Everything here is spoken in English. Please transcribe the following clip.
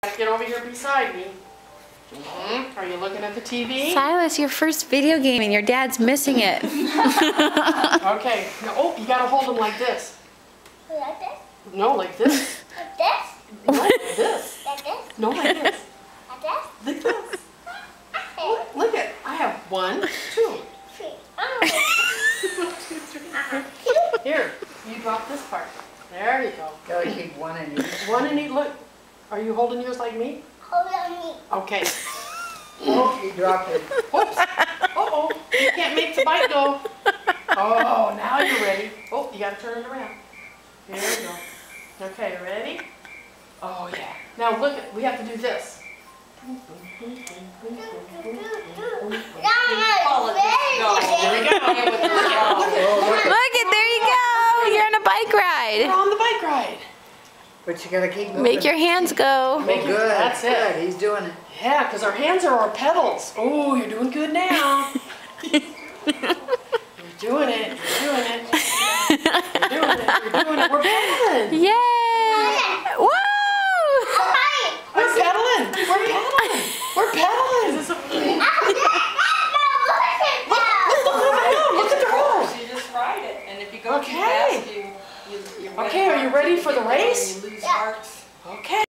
Get over here beside me. Are you looking at the TV? Silas, your first video game and your dad's missing it. Okay. Now, oh, you gotta hold them like this. Like this? No, like this. Like this? No, like this. Like this? No, like this. Like this? Like this. Look at, I have 1, 2. 3. 1, 2, 3. Here, you drop this part. There you go. Gotta keep one in each. 1 in each. Look, are you holding yours like me? Hold on me. Okay. Oh, you dropped it. Oops. Uh-oh. You can't make the bite go. Oh, now you're ready. Oh, you gotta turn it around. Here we go. Okay, ready? Oh, yeah. Now look, we have to do this. Here we go. Look it, there you go. You're on a bike We're ride. on the bike ride. But you gotta keep moving. Make your hands go. Make it- Good. That's it. Good. He's doing it. Yeah, because our hands are our pedals. Oh, you're doing good now. You're doing it. You're doing it. You're doing it. You're doing it. We're pedaling. Yay! Woo! We're pedaling. We're pedaling. We're pedaling. Look at the road. You just ride it, and if you go too Okay. fast, you Okay, are you ready for the race? You lose Yeah. hearts. Okay.